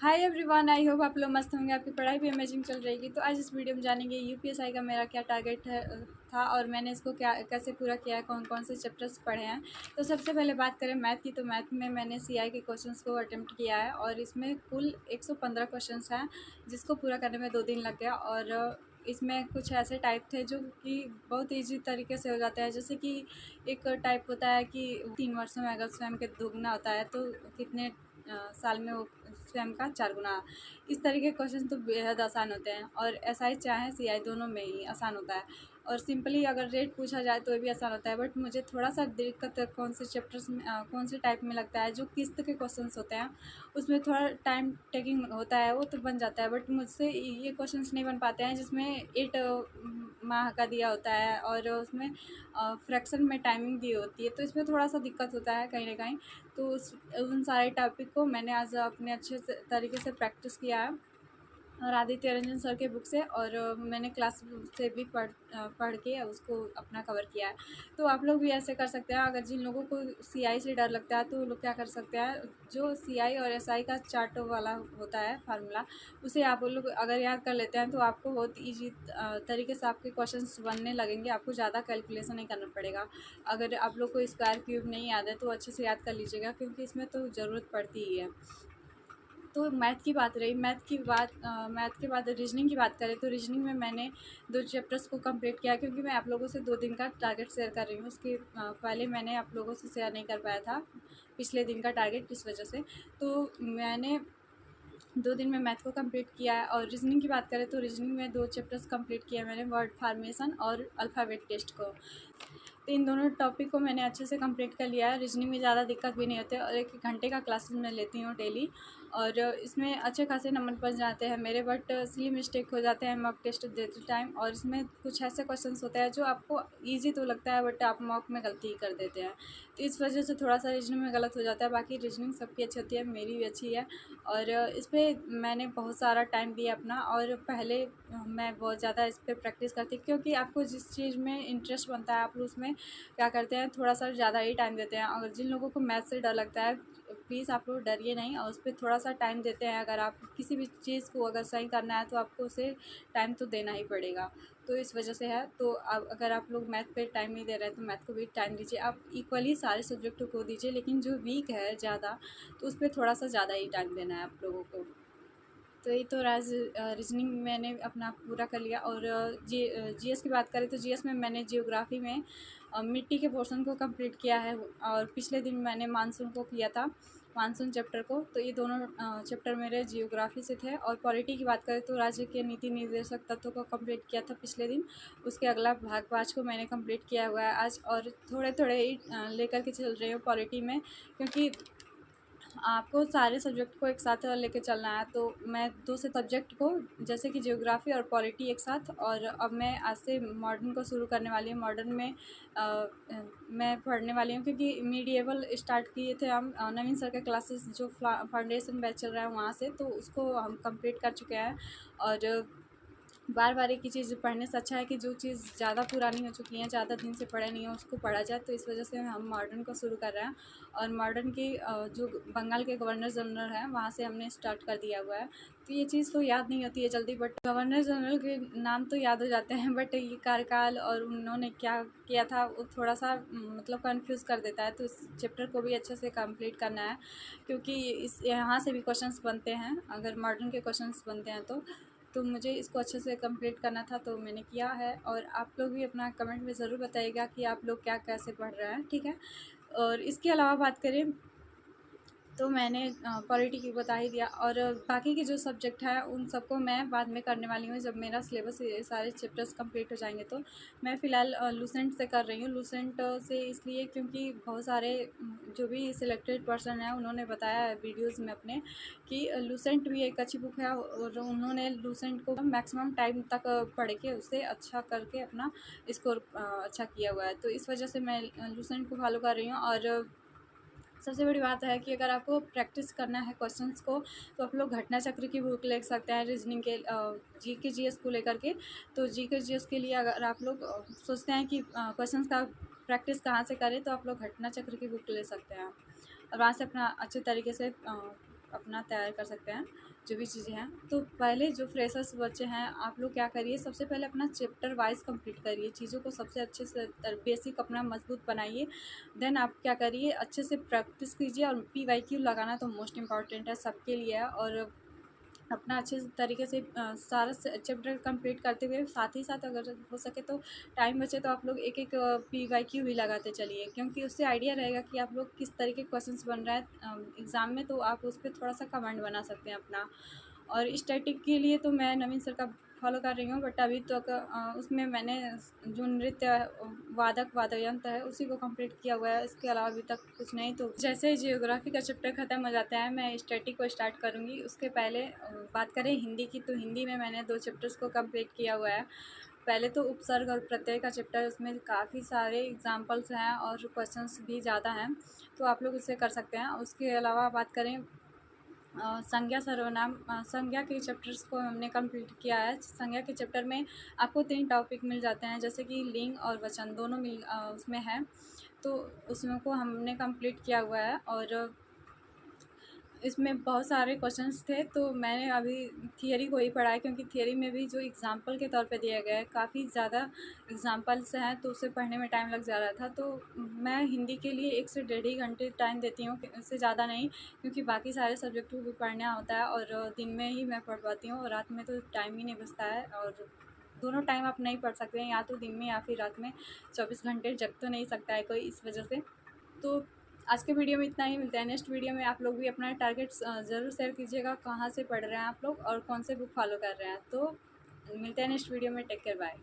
Hi everyone, I hope आप लोग मस्त होंगे। आपकी पढ़ाई भी अमेजिंग चल रही है। तो आज इस वीडियो में जानेंगे यूपीएसआई का मेरा क्या टारगेट है था और मैंने इसको क्या कैसे पूरा किया है, कौन कौन से चैप्टर्स पढ़े हैं। तो सबसे पहले बात करें मैथ की, तो मैथ में मैंने सीआई के क्वेश्चंस को अटेम्प्ट किया है और इसमें कुल 115 क्वेश्चंस हैं जिसको पूरा करने में 2 दिन लग गया। और इसमें कुछ ऐसे टाइप थे जो कि बहुत ईजी तरीके से हो जाते हैं। जैसे कि एक टाइप होता है कि 3 वर्षों में अगर स्वयं के दोगुना होता है तो कितने साल में वो स्वयं का 4 गुना। इस तरह के क्वेश्चन तो बेहद आसान होते हैं और एसआई चाहे सीआई दोनों में ही आसान होता है। और सिंपली अगर रेट पूछा जाए तो भी आसान होता है। बट मुझे थोड़ा सा दिक्कत कौन से चैप्टर्स में कौन से टाइप में लगता है, जो किस्त के क्वेश्चंस होते हैं उसमें थोड़ा टाइम टेकिंग होता है। वो तो बन जाता है बट मुझसे ये क्वेश्चंस नहीं बन पाते हैं जिसमें 8 माह का दिया होता है और उसमें फ्रैक्शन में टाइमिंग दी होती है। तो इसमें थोड़ा सा दिक्कत होता है कहीं ना कहीं। तो उन सारे टॉपिक को मैंने आज अपने अच्छे तरीके से प्रैक्टिस किया है और आदित्य रंजन सर के बुक से, और मैंने क्लास से भी पढ़ के उसको अपना कवर किया है। तो आप लोग भी ऐसे कर सकते हैं। अगर जिन लोगों को सीआई से डर लगता है तो वो लोग क्या कर सकते हैं, जो सीआई और एसआई का चार्ट वाला होता है फार्मूला, उसे आप लोग अगर याद कर लेते हैं तो आपको बहुत ईजी तरीके से आपके क्वेश्चंस बनने लगेंगे। आपको ज़्यादा कैलकुलेशन नहीं करना पड़ेगा। अगर आप लोग को स्क्वायर क्यूब नहीं याद है तो अच्छे से याद कर लीजिएगा, क्योंकि इसमें तो ज़रूरत पड़ती ही है। तो मैथ की बात रही, मैथ के बाद रीजनिंग की बात करें तो रीजनिंग में मैंने 2 चैप्टर्स को कंप्लीट किया, क्योंकि मैं आप लोगों से 2 दिन का टारगेट शेयर कर रही हूँ। उसके पहले मैंने आप लोगों से शेयर नहीं कर पाया था पिछले दिन का टारगेट, इस वजह से। तो मैंने 2 दिन में मैथ को कंप्लीट किया है। और रीजनिंग की बात करें तो रीजनिंग में 2 चैप्टर्स कंप्लीट किया मैंने, वर्ड फार्मेशन और अल्फ़ाबेट टेस्ट को। तो इन दोनों टॉपिक को मैंने अच्छे से कंप्लीट कर लिया है। रीजनिंग में ज़्यादा दिक्कत भी नहीं होती और 1 घंटे का क्लासेस मैं लेती हूँ डेली, और इसमें अच्छे खासे नंबर बन जाते हैं मेरे। बट सिली मिस्टेक हो जाते हैं मॉक टेस्ट देते टाइम, और इसमें कुछ ऐसे क्वेश्चंस होते हैं जो आपको ईजी तो लगता है बट आप मॉक में गलती कर देते हैं। तो इस वजह से थोड़ा सा रीजनिंग में गलत हो जाता है। बाकी रीजनिंग सबकी अच्छी होती है, मेरी भी अच्छी है। और इस पर मैंने बहुत सारा टाइम दिया अपना, और पहले मैं बहुत ज़्यादा इस पर प्रैक्टिस करती, क्योंकि आपको जिस चीज़ में इंटरेस्ट बनता है आप उसमें क्या करते हैं, थोड़ा सा ज़्यादा ही टाइम देते हैं। अगर जिन लोगों को मैथ से डर लगता है, प्लीज़ आप लोग डरिए नहीं और उस पर थोड़ा सा टाइम देते हैं। अगर आप किसी भी चीज़ को अगर सही करना है तो आपको उसे टाइम तो देना ही पड़ेगा। तो इस वजह से है। तो अब अगर आप लोग मैथ पे टाइम नहीं दे रहे हैं तो मैथ को भी टाइम दीजिए। आप इक्वली सारे सब्जेक्टों को दीजिए, लेकिन जो वीक है ज़्यादा तो उस पर थोड़ा सा ज़्यादा ही टाइम देना है आप लोगों को। तो ये तो रीजनिंग मैंने अपना पूरा कर लिया। और जीएस की बात करें तो जीएस में मैंने जियोग्राफी में मिट्टी के पोर्शन को कंप्लीट किया है, और पिछले दिन मैंने मानसून को किया था, मानसून चैप्टर को। तो ये दोनों चैप्टर मेरे जियोग्राफी से थे। और पॉलिटी की बात करें तो राज्य के नीति निर्देशक तत्वों को कंप्लीट किया था पिछले दिन। उसके अगला भाग 5 को मैंने कंप्लीट किया हुआ है आज, और थोड़े थोड़े ही लेकर के चल रही हूँ पॉलिटी में, क्योंकि आपको सारे सब्जेक्ट को एक साथ लेके चलना है। तो मैं 2 से सब्जेक्ट को, जैसे कि जियोग्राफी और पॉलिटी एक साथ, और अब मैं आज से मॉडर्न को शुरू करने वाली हूँ। मॉडर्न में मैं पढ़ने वाली हूँ, क्योंकि मीडिएवल स्टार्ट किए थे हम नवीन सर के क्लासेस जो फाउंडेशन बैच चल रहा है वहाँ से, तो उसको हम कंप्लीट कर चुके हैं। और बार बार एक ही चीज़ पढ़ने से अच्छा है कि जो चीज़ ज़्यादा पुरानी हो चुकी है, ज़्यादा दिन से पढ़े नहीं है, उसको पढ़ा जाए। तो इस वजह से हम मॉडर्न को शुरू कर रहे हैं। और मॉडर्न की जो बंगाल के गवर्नर जनरल हैं वहाँ से हमने स्टार्ट कर दिया हुआ है। तो ये चीज़ तो याद नहीं होती है जल्दी, बट गवर्नर जनरल के नाम तो याद हो जाते हैं, बट ये कार्यकाल और उन्होंने क्या किया था वो थोड़ा सा मतलब कन्फ्यूज़ कर देता है। तो इस चैप्टर को भी अच्छे से कंप्लीट करना है, क्योंकि इस यहाँ से भी क्वेश्चंस बनते हैं, अगर मॉडर्न के क्वेश्चंस बनते हैं तो मुझे इसको अच्छे से कंप्लीट करना था, तो मैंने किया है। और आप लोग भी अपना कमेंट में ज़रूर बताइएगा कि आप लोग क्या कैसे पढ़ रहे हैं, ठीक है। और इसके अलावा बात करें तो मैंने पॉलिटी की बता ही दिया, और बाकी के जो सब्जेक्ट हैं उन सबको मैं बाद में करने वाली हूँ जब मेरा सिलेबस ये सारे चैप्टर्स कंप्लीट हो जाएंगे। तो मैं फ़िलहाल लूसेंट से कर रही हूँ। लूसेंट से इसलिए क्योंकि बहुत सारे जो भी सिलेक्टेड पर्सन हैं उन्होंने बताया है वीडियोज़ में अपने कि लूसेंट भी एक अच्छी बुक है, और उन्होंने लूसेंट को मैक्सिमम टाइम तक पढ़ के उसे अच्छा करके अपना स्कोर अच्छा किया हुआ है। तो इस वजह से मैं लूसेंट को फॉलो कर रही हूँ। और सबसे बड़ी बात है कि अगर आपको प्रैक्टिस करना है क्वेश्चंस को, तो आप लोग घटना चक्र की बुक ले सकते हैं रीजनिंग के जी के जीएस को लेकर के। तो जी के जीएस के लिए अगर आप लोग सोचते हैं कि क्वेश्चंस का प्रैक्टिस कहाँ से करें, तो आप लोग घटना चक्र की बुक ले सकते हैं और वहाँ से अपना अच्छे तरीके से अपना तैयार कर सकते हैं जो भी चीज़ें हैं। तो पहले जो फ्रेशर्स बच्चे हैं, आप लोग क्या करिए, सबसे पहले अपना चैप्टर वाइज कंप्लीट करिए, चीज़ों को सबसे अच्छे से बेसिक अपना मजबूत बनाइए। देन आप क्या करिए, अच्छे से प्रैक्टिस कीजिए। और PYQ लगाना तो मोस्ट इम्पॉर्टेंट है, सबके लिए है। और अपना अच्छे तरीके से सारा चैप्टर कंप्लीट करते हुए, साथ ही साथ अगर हो सके तो टाइम बचे तो आप लोग एक एक PYQ भी लगाते चलिए, क्योंकि उससे आइडिया रहेगा कि आप लोग किस तरीके के क्वेश्चंस बन रहा है एग्ज़ाम में, तो आप उस पर थोड़ा सा कमेंट बना सकते हैं अपना। और स्टैटिक के लिए तो मैं नवीन सर का फॉलो कर रही हूँ, बट अभी तक उसमें मैंने जो नृत्य वादक वाद्ययंत्र है उसी को कंप्लीट किया हुआ है, इसके अलावा अभी तक कुछ नहीं। तो जैसे ही जियोग्राफी का चैप्टर ख़त्म हो जाता है, मैं स्टैटिक को स्टार्ट करूँगी। उसके पहले बात करें हिंदी की, तो हिंदी में मैंने 2 चैप्टर्स को कंप्लीट किया हुआ है। पहले तो उपसर्ग और प्रत्यय का चैप्टर, उसमें काफ़ी सारे एग्जाम्पल्स हैं और क्वेश्चंस भी ज़्यादा हैं, तो आप लोग उससे कर सकते हैं। उसके अलावा बात करें संज्ञा सर्वनाम, संज्ञा के चैप्टर्स को हमने कंप्लीट किया है। संज्ञा के चैप्टर में आपको 3 टॉपिक मिल जाते हैं, जैसे कि लिंग और वचन दोनों उसमें है, तो उसमें को हमने कंप्लीट किया हुआ है। और इसमें बहुत सारे क्वेश्चंस थे, तो मैंने अभी थियरी को ही पढ़ा है, क्योंकि थियरी में भी जो एग्ज़ाम्पल के तौर पे दिया गया है काफ़ी ज़्यादा एग्ज़ाम्पल्स हैं, तो उसे पढ़ने में टाइम लग जा रहा था। तो मैं हिंदी के लिए 1 से डेढ़ ही घंटे टाइम देती हूँ, इससे ज़्यादा नहीं, क्योंकि बाकी सारे सब्जेक्ट को भी पढ़ना होता है और दिन में ही मैं पढ़ पाती हूँ, और रात में तो टाइम ही नहीं बचता है। और दोनों टाइम आप नहीं पढ़ सकते हैं, या तो दिन में या फिर रात में। 24 घंटे जग तो नहीं सकता है कोई, इस वजह से। तो आज के वीडियो में इतना ही, मिलता है नेक्स्ट वीडियो में। आप लोग भी अपना टारगेट्स ज़रूर शेयर कीजिएगा, कहाँ से पढ़ रहे हैं आप लोग और कौन से बुक फॉलो कर रहे हैं। तो मिलते हैं नेक्स्ट वीडियो में, टेक केयर, बाय।